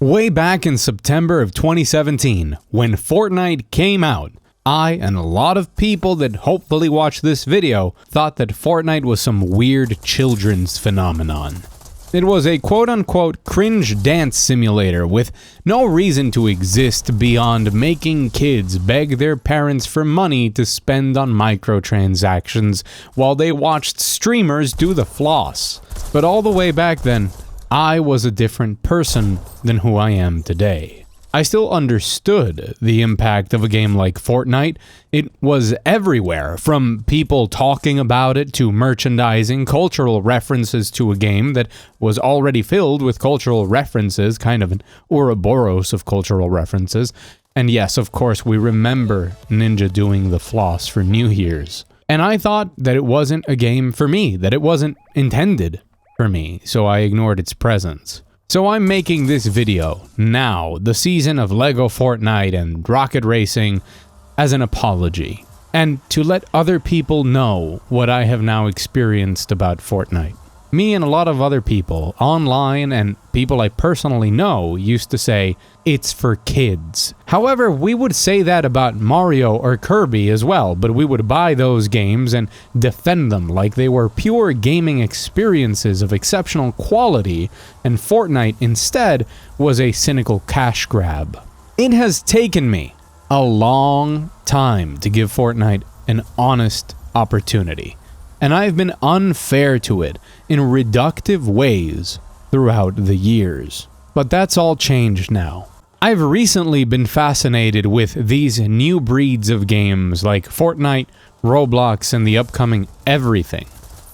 Way back in September of 2017, when Fortnite came out, I and a lot of people that hopefully watch this video thought that Fortnite was some weird children's phenomenon. It was a quote-unquote cringe dance simulator with no reason to exist beyond making kids beg their parents for money to spend on microtransactions while they watched streamers do the floss. But all the way back then, I was a different person than who I am today. I still understood the impact of a game like Fortnite. It was everywhere, from people talking about it to merchandising, cultural references to a game that was already filled with cultural references, kind of an Ouroboros of cultural references. And yes, of course, we remember Ninja doing the floss for New Year's. And I thought that it wasn't a game for me, that it wasn't intended for me, so I ignored its presence. So I'm making this video now, the season of Lego Fortnite and Rocket Racing, as an apology, and to let other people know what I have now experienced about Fortnite. Me and a lot of other people, online and people I personally know, used to say, it's for kids. However, we would say that about Mario or Kirby as well, but we would buy those games and defend them like they were pure gaming experiences of exceptional quality, and Fortnite instead was a cynical cash grab. It has taken me a long time to give Fortnite an honest opportunity, and I've been unfair to it in reductive ways throughout the years. But that's all changed now. I've recently been fascinated with these new breeds of games like Fortnite, Roblox, and the upcoming everything.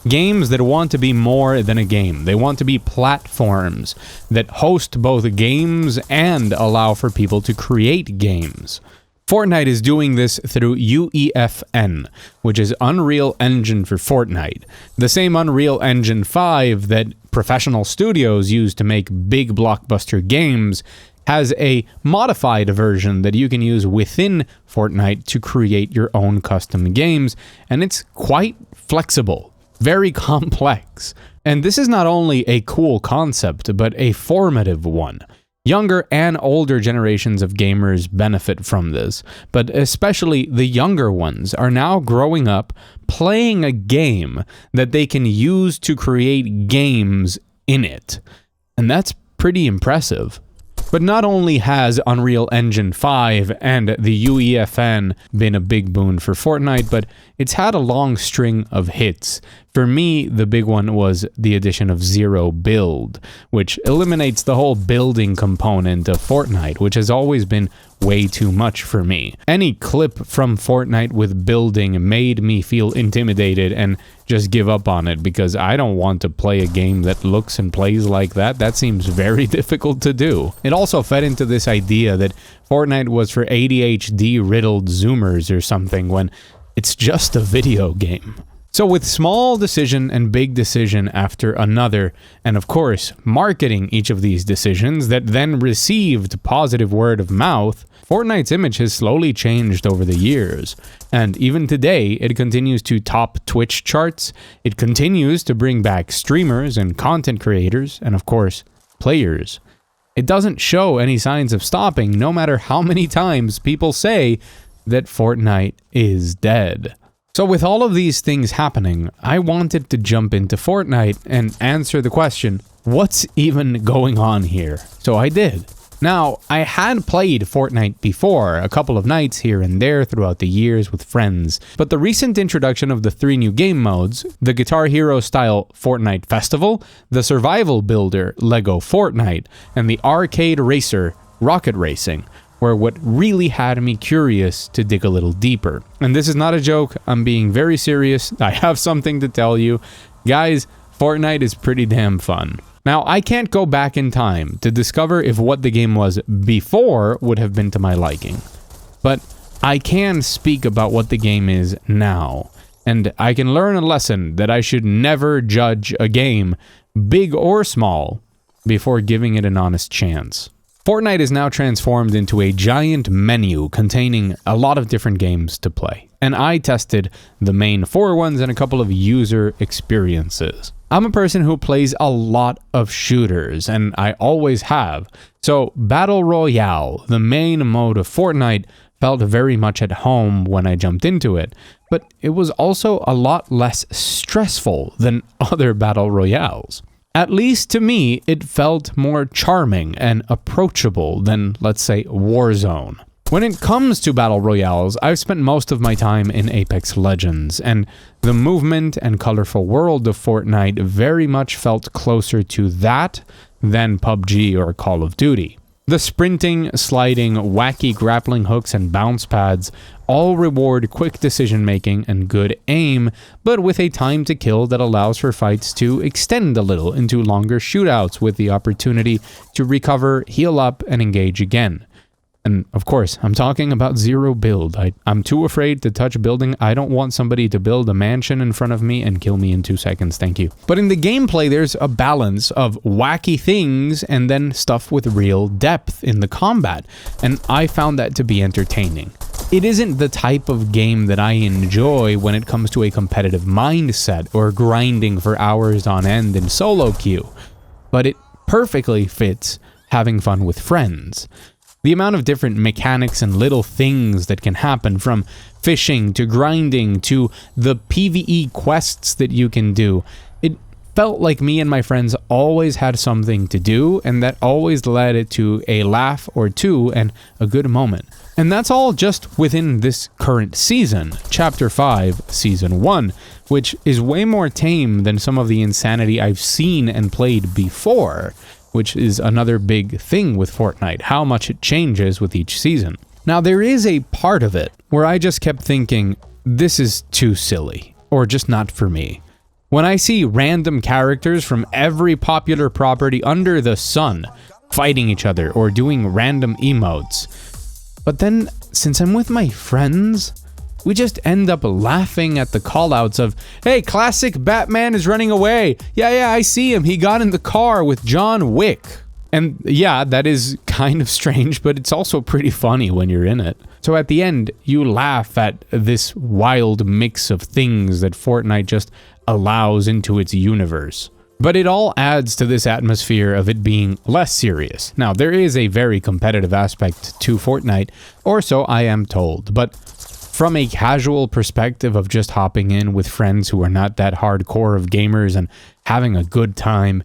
Games that want to be more than a game. They want to be platforms that host both games and allow for people to create games. Fortnite is doing this through UEFN, which is Unreal Engine for Fortnite, the same Unreal Engine 5 that professional studios use to make big blockbuster games, has a modified version that you can use within Fortnite to create your own custom games, and it's quite flexible, very complex. And this is not only a cool concept, but a formative one. Younger and older generations of gamers benefit from this, but especially the younger ones are now growing up playing a game that they can use to create games in it. And that's pretty impressive. But not only has Unreal Engine 5 and the UEFN been a big boon for Fortnite, but it's had a long string of hits. For me, the big one was the addition of Zero Build, which eliminates the whole building component of Fortnite, which has always been way too much for me. Any clip from Fortnite with building made me feel intimidated and just give up on it, because I don't want to play a game that looks and plays like that. That seems very difficult to do. It also fed into this idea that Fortnite was for ADHD-riddled Zoomers or something, when it's just a video game. So with small decision and big decision after another, and of course, marketing each of these decisions that then received positive word of mouth, Fortnite's image has slowly changed over the years. And even today, it continues to top Twitch charts, it continues to bring back streamers and content creators, and of course, players. It doesn't show any signs of stopping, no matter how many times people say that Fortnite is dead. So with all of these things happening, I wanted to jump into Fortnite and answer the question, what's even going on here? So I did. Now, I had played Fortnite before, a couple of nights here and there throughout the years with friends, but the recent introduction of the 3 new game modes, the Guitar Hero style Fortnite Festival, the survival builder Lego Fortnite, and the arcade racer Rocket Racing, were what really had me curious to dig a little deeper. And this is not a joke, I'm being very serious, I have something to tell you. Guys, Fortnite is pretty damn fun. Now, I can't go back in time to discover if what the game was before would have been to my liking, but I can speak about what the game is now, and I can learn a lesson that I should never judge a game, big or small, before giving it an honest chance. Fortnite is now transformed into a giant menu containing a lot of different games to play, and I tested the main 4 ones and a couple of user experiences. I'm a person who plays a lot of shooters, and I always have. So Battle Royale, the main mode of Fortnite, felt very much at home when I jumped into it, but it was also a lot less stressful than other Battle Royales. At least to me, it felt more charming and approachable than, let's say, Warzone. When it comes to Battle Royales, I've spent most of my time in Apex Legends, and the movement and colorful world of Fortnite very much felt closer to that than PUBG or Call of Duty. The sprinting, sliding, wacky grappling hooks and bounce pads all reward quick decision-making and good aim, but with a time to kill that allows for fights to extend a little into longer shootouts with the opportunity to recover, heal up, and engage again. And of course, I'm talking about zero build. I'm too afraid to touch building. I don't want somebody to build a mansion in front of me and kill me in 2 seconds, thank you. But in the gameplay, there's a balance of wacky things and then stuff with real depth in the combat, and I found that to be entertaining. It isn't the type of game that I enjoy when it comes to a competitive mindset or grinding for hours on end in solo queue, but it perfectly fits having fun with friends. The amount of different mechanics and little things that can happen, from fishing to grinding to the PvE quests that you can do, it felt like me and my friends always had something to do, and that always led it to a laugh or two and a good moment. And that's all just within this current season, Chapter 5, Season 1, which is way more tame than some of the insanity I've seen and played before, which is another big thing with Fortnite, how much it changes with each season. Now, there is a part of it where I just kept thinking, this is too silly, or just not for me. When I see random characters from every popular property under the sun fighting each other or doing random emotes, but then, since I'm with my friends, we just end up laughing at the callouts of, hey, classic Batman is running away. Yeah, I see him. He got in the car with John Wick. And yeah, that is kind of strange, but it's also pretty funny when you're in it. So at the end, you laugh at this wild mix of things that Fortnite just allows into its universe. But it all adds to this atmosphere of it being less serious. Now, there is a very competitive aspect to Fortnite, or so I am told, but from a casual perspective of just hopping in with friends who are not that hardcore of gamers and having a good time,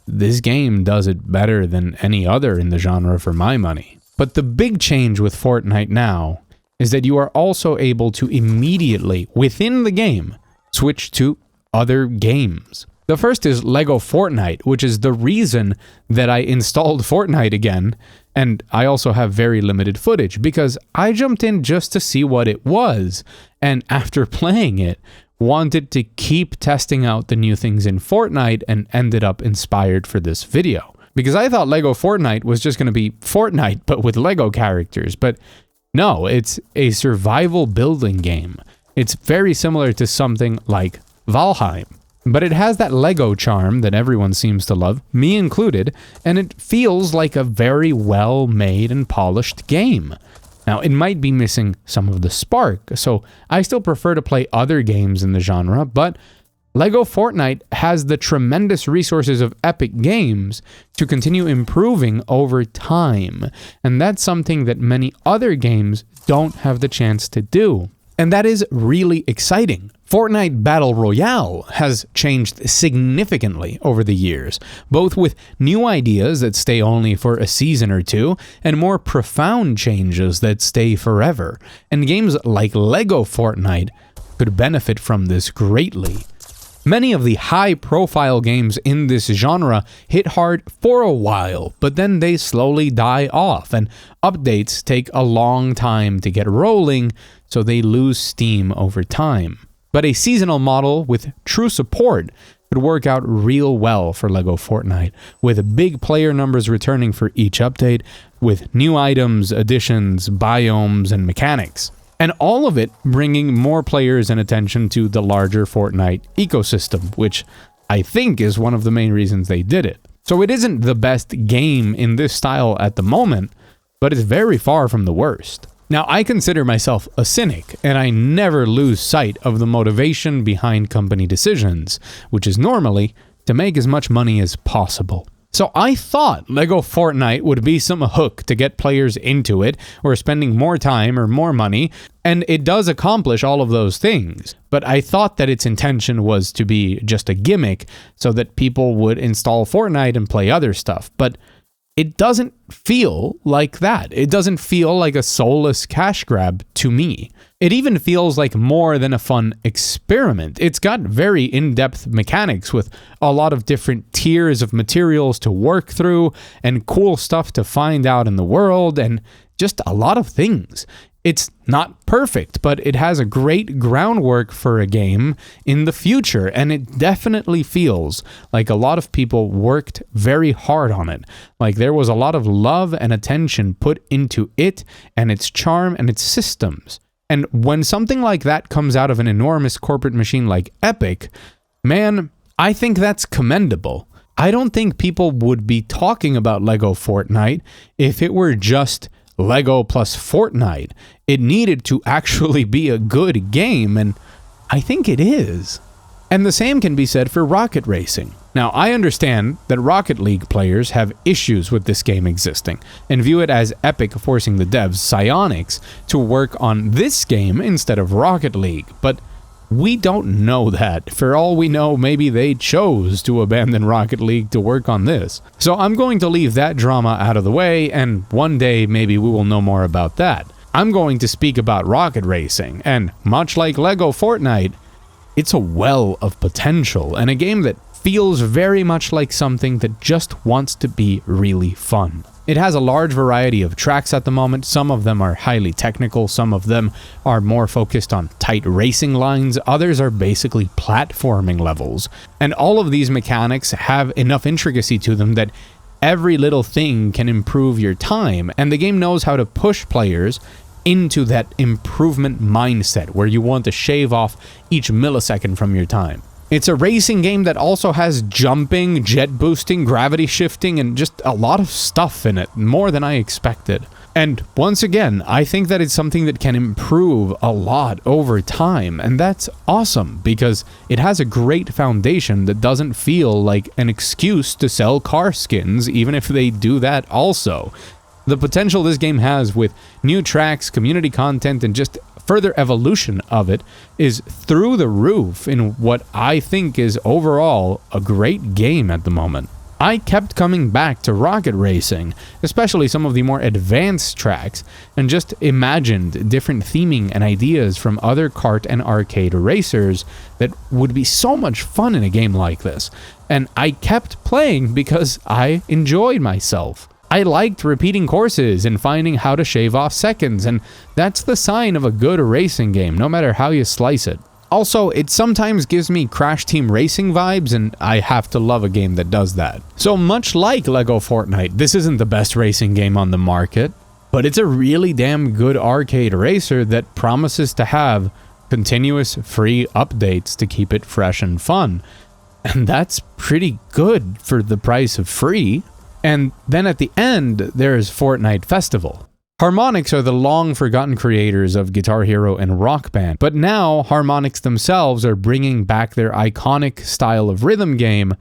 this game does it better than any other in the genre for my money. But the big change with Fortnite now is that you are also able to immediately, within the game, switch to other games. The first is Lego Fortnite, which is the reason that I installed Fortnite again, and I also have very limited footage because I jumped in just to see what it was, and after playing it, wanted to keep testing out the new things in Fortnite and ended up inspired for this video. Because I thought Lego Fortnite was just going to be Fortnite, but with Lego characters, but no, it's a survival building game. It's very similar to something like Valheim. But it has that Lego charm that everyone seems to love, me included, and it feels like a very well-made and polished game. Now, it might be missing some of the spark, so I still prefer to play other games in the genre, but Lego Fortnite has the tremendous resources of Epic Games to continue improving over time, and that's something that many other games don't have the chance to do. And that is really exciting. Fortnite Battle Royale has changed significantly over the years, both with new ideas that stay only for a season or two, and more profound changes that stay forever. And games like Lego Fortnite could benefit from this greatly. Many of the high-profile games in this genre hit hard for a while, but then they slowly die off, and updates take a long time to get rolling, so they lose steam over time. But a seasonal model with true support could work out real well for Lego Fortnite, with big player numbers returning for each update, with new items, additions, biomes, and mechanics. And all of it bringing more players and attention to the larger Fortnite ecosystem, which I think is one of the main reasons they did it. So it isn't the best game in this style at the moment, but it's very far from the worst. Now, I consider myself a cynic, and I never lose sight of the motivation behind company decisions, which is normally to make as much money as possible. So I thought Lego Fortnite would be some hook to get players into it, or spending more time or more money, and it does accomplish all of those things. But I thought that its intention was to be just a gimmick so that people would install Fortnite and play other stuff. But it doesn't feel like that. It doesn't feel like a soulless cash grab to me. It even feels like more than a fun experiment. It's got very in-depth mechanics with a lot of different tiers of materials to work through and cool stuff to find out in the world and just a lot of things. It's not perfect, but it has a great groundwork for a game in the future, and it definitely feels like a lot of people worked very hard on it. Like there was a lot of love and attention put into it and its charm and its systems. And when something like that comes out of an enormous corporate machine like Epic, man, I think that's commendable. I don't think people would be talking about Lego Fortnite if it were just Lego plus Fortnite. It needed to actually be a good game, and I think it is. And the same can be said for Rocket Racing. Now, I understand that Rocket League players have issues with this game existing, and view it as Epic forcing the devs, Psyonix, to work on this game instead of Rocket League, but we don't know that. For all we know, maybe they chose to abandon Rocket League to work on this. So I'm going to leave that drama out of the way, and one day maybe we will know more about that. I'm going to speak about Rocket Racing, and much like Lego Fortnite, it's a well of potential, and a game that feels very much like something that just wants to be really fun. It has a large variety of tracks at the moment. Some of them are highly technical, some of them are more focused on tight racing lines, others are basically platforming levels. And all of these mechanics have enough intricacy to them that every little thing can improve your time, and the game knows how to push players into that improvement mindset where you want to shave off each millisecond from your time. It's a racing game that also has jumping, jet boosting, gravity shifting, and just a lot of stuff in it, more than I expected. And once again, I think that it's something that can improve a lot over time, and that's awesome because it has a great foundation that doesn't feel like an excuse to sell car skins, even if they do that also. The potential this game has with new tracks, community content, and just further evolution of it is through the roof in what I think is overall a great game at the moment. I kept coming back to Rocket Racing, especially some of the more advanced tracks, and just imagined different theming and ideas from other kart and arcade racers that would be so much fun in a game like this. And I kept playing because I enjoyed myself. I liked repeating courses and finding how to shave off seconds, and that's the sign of a good racing game, no matter how you slice it. Also, it sometimes gives me Crash Team Racing vibes, and I have to love a game that does that. So much like Lego Fortnite, this isn't the best racing game on the market, but it's a really damn good arcade racer that promises to have continuous free updates to keep it fresh and fun. And that's pretty good for the price of free. And then at the end, there's Fortnite Festival. Harmonix are the long-forgotten creators of Guitar Hero and Rock Band, but now Harmonix themselves are bringing back their iconic style of rhythm game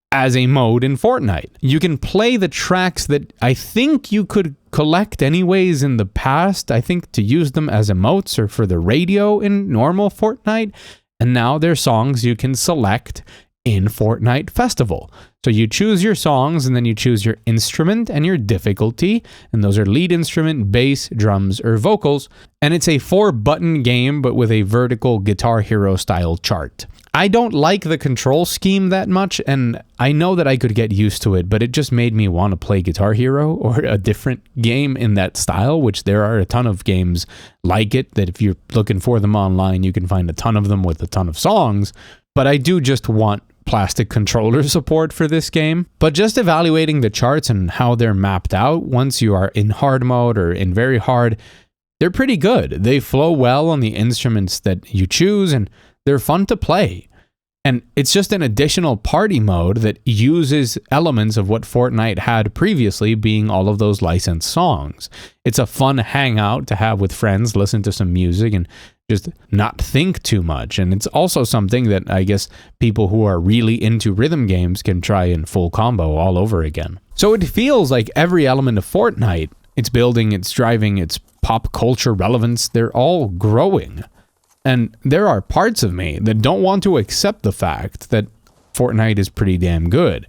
as a mode in Fortnite. You can play the tracks that I think you could collect anyways in the past, I think to use them as emotes or for the radio in normal Fortnite, and now they're songs you can select in Fortnite Festival. So you choose your songs and then you choose your instrument and your difficulty, and those are lead instrument, bass, drums, or vocals, and it's a 4-button game but with a vertical Guitar Hero style chart. I don't like the control scheme that much, and I know that I could get used to it, but it just made me want to play Guitar Hero or a different game in that style, which there are a ton of games like it that if you're looking for them online, you can find a ton of them with a ton of songs, but I do just want plastic controller support for this game. But just evaluating the charts and how they're mapped out once you are in hard mode or in very hard, they're pretty good. They flow well on the instruments that you choose and they're fun to play. And it's just an additional party mode that uses elements of what Fortnite had previously, being all of those licensed songs. It's a fun hangout to have with friends, listen to some music, and just not think too much. And it's also something that I guess people who are really into rhythm games can try in full combo all over again. So it feels like every element of Fortnite, its building, its driving, its pop culture relevance, they're all growing. And there are parts of me that don't want to accept the fact that Fortnite is pretty damn good.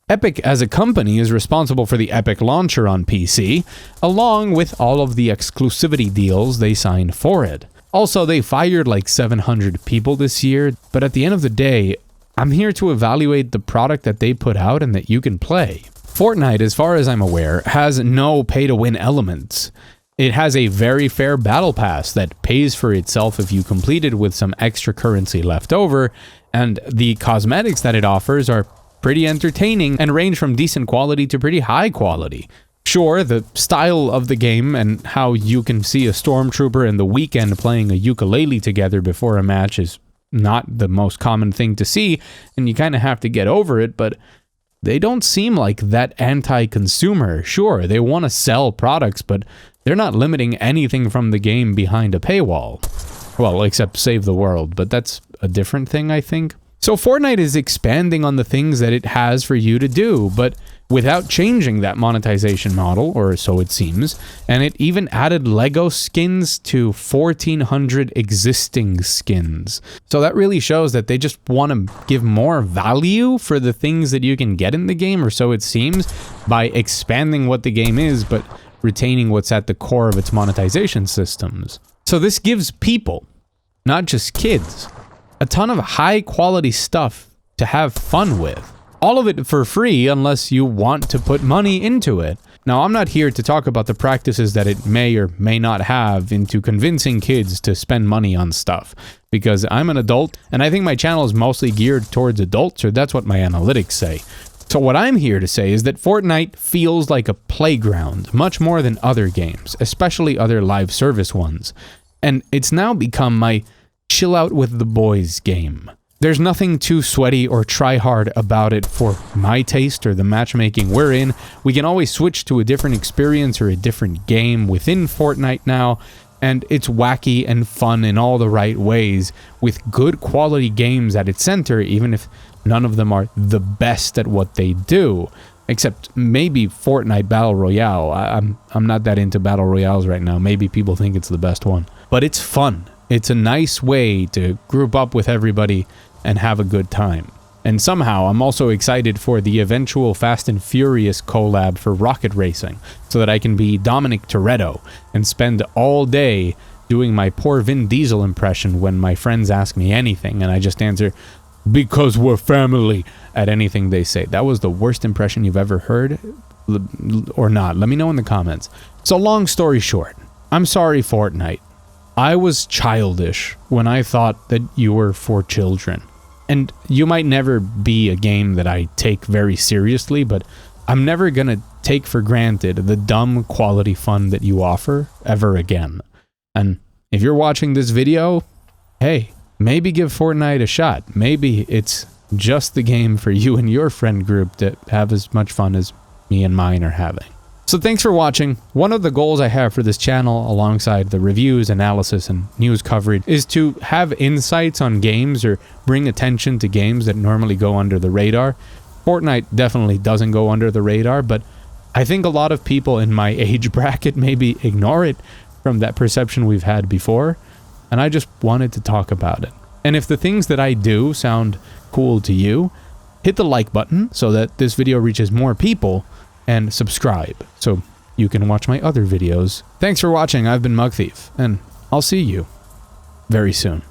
Epic as a company is responsible for the Epic launcher on PC, along with all of the exclusivity deals they signed for it. Also, they fired like 700 people this year, but at the end of the day, I'm here to evaluate the product that they put out and that you can play. Fortnite, as far as I'm aware, has no pay-to-win elements. It has a very fair battle pass that pays for itself if you complete it with some extra currency left over, and the cosmetics that it offers are pretty entertaining and range from decent quality to pretty high quality. Sure, the style of the game and how you can see a stormtrooper and the Weeknd playing a ukulele together before a match is not the most common thing to see, and you kind of have to get over it, but they don't seem like that anti-consumer. Sure, they want to sell products, but they're not limiting anything from the game behind a paywall. Well, except Save the World, but that's a different thing, I think. So Fortnite is expanding on the things that it has for you to do, but without changing that monetization model, or so it seems, and it even added Lego skins to 1,400 existing skins. So that really shows that they just want to give more value for the things that you can get in the game, or so it seems, by expanding what the game is, but retaining what's at the core of its monetization systems. So this gives people, not just kids, a ton of high quality stuff to have fun with. All of it for free unless you want to put money into it. Now, I'm not here to talk about the practices that it may or may not have into convincing kids to spend money on stuff, because I'm an adult and I think my channel is mostly geared towards adults, or that's what my analytics say. So what I'm here to say is that Fortnite feels like a playground, much more than other games, especially other live service ones. And it's now become my chill out with the boys game. There's nothing too sweaty or try hard about it for my taste or the matchmaking we're in. We can always switch to a different experience or a different game within Fortnite now, and it's wacky and fun in all the right ways with good quality games at its center, even if none of them are the best at what they do. Except maybe Fortnite Battle Royale. I'm not that into Battle Royales right now. Maybe people think it's the best one. But it's fun. It's a nice way to group up with everybody and have a good time. And somehow I'm also excited for the eventual Fast and Furious collab for rocket racing, so that I can be Dominic Toretto and spend all day doing my poor Vin Diesel impression when my friends ask me anything and I just answer, "Because we're family," at anything they say. That was the worst impression you've ever heard, or not. Let me know in the comments. So long story short, I'm sorry, Fortnite. I was childish when I thought that you were for children. And you might never be a game that I take very seriously, but I'm never gonna take for granted the dumb quality fun that you offer ever again. And if you're watching this video, hey, maybe give Fortnite a shot. Maybe it's just the game for you and your friend group to have as much fun as me and mine are having. So thanks for watching. One of the goals I have for this channel, alongside the reviews, analysis, and news coverage, is to have insights on games or bring attention to games that normally go under the radar. Fortnite definitely doesn't go under the radar, but I think a lot of people in my age bracket maybe ignore it from that perception we've had before, and I just wanted to talk about it. And if the things that I do sound cool to you, hit the like button so that this video reaches more people, and subscribe so you can watch my other videos. Thanks for watching. I've been Mugthief, and I'll see you very soon.